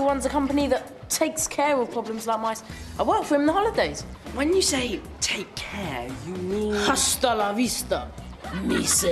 runs a company that takes care of problems like mice. I work for him in the holidays. When you say take care, you mean... Hasta la vista, mice.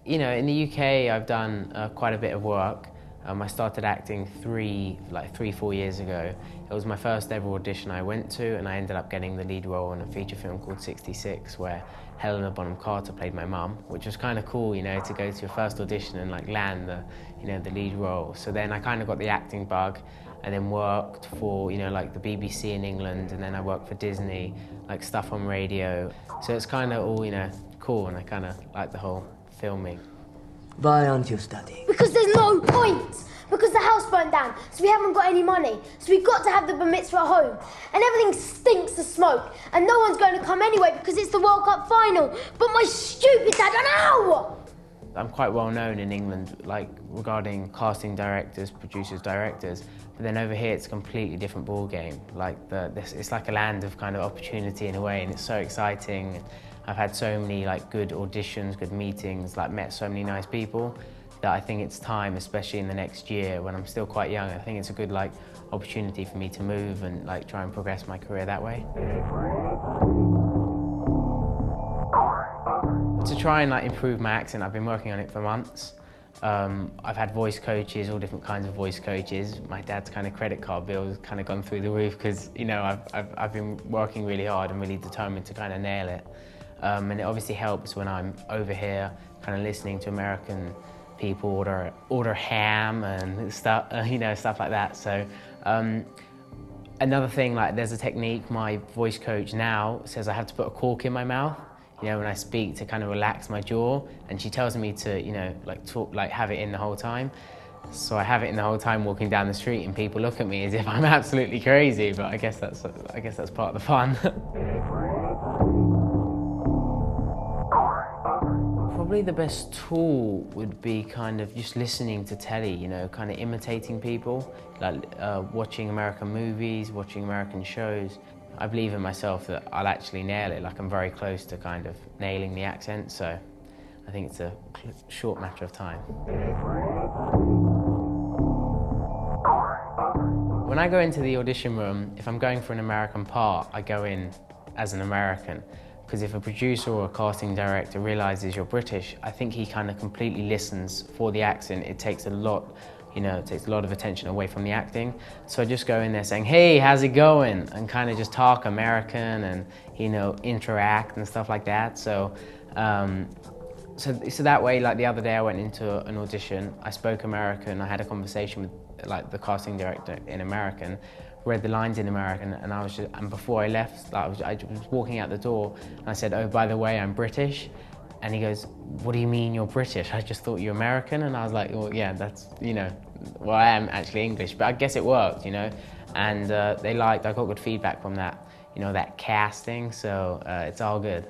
You know, in the UK, I've done quite a bit of work. I started acting 3-4 years ago. It was my first ever audition I went to, and I ended up getting the lead role in a feature film called 66, where Helena Bonham Carter played my mum, which was kind of cool, you know, to go to your first audition and like land the lead role. So then I kind of got the acting bug, and then worked for, you know, like the BBC in England, and then I worked for Disney, like stuff on radio. So it's kind of all, you know, cool, and I kind of like the whole filming. Why aren't you studying? Because there's no point! Because the house burnt down, so we haven't got any money. So we've got to have the bar mitzvah at home. And everything stinks of smoke. And no one's going to come anyway because it's the World Cup final. But my stupid dad, I know! I'm quite well known in England, like regarding casting directors, producers, directors. But then over here, it's a completely different ball game. Like it's like a land of kind of opportunity in a way, and it's so exciting. I've had so many like good auditions, good meetings, like met so many nice people that I think it's time, especially in the next year when I'm still quite young. I think it's a good like opportunity for me to move and like try and progress my career that way. To try and like improve my accent, I've been working on it for months. I've had voice coaches, all different kinds of voice coaches. My dad's kind of credit card bill has kind of gone through the roof because, you know, I've been working really hard and really determined to kind of nail it. And it obviously helps when I'm over here, kind of listening to American people order ham and stuff, you know, stuff like that. So another thing, like there's a technique. My voice coach now says I have to put a cork in my mouth, you know, when I speak to kind of relax my jaw, and she tells me to, you know, like talk, like have it in the whole time. So I have it in the whole time walking down the street, and people look at me as if I'm absolutely crazy. But I guess that's part of the fun. Probably the best tool would be kind of just listening to telly, you know, kind of imitating people, like watching American movies, watching American shows. I believe in myself that I'll actually nail it. Like I'm very close to kind of nailing the accent, so I think it's a short matter of time. When I go into the audition room, if I'm going for an American part, I go in as an American. Because if a producer or a casting director realizes you're British, I think he kind of completely listens for the accent. It takes a lot, you know, it takes a lot of attention away from the acting. So I just go in there saying, hey, how's it going? And kind of just talk American and, you know, interact and stuff like that. So that way, like the other day I went into an audition, I spoke American, I had a conversation with like the casting director in American, read the lines in American, and before I left, I was walking out the door, and I said, oh, by the way, I'm British. And he goes, what do you mean you're British? I just thought you're American. And I was like, well, yeah, that's, you know, well, I am actually English, but I guess it worked, you know. And I got good feedback from that, you know, that casting, so it's all good.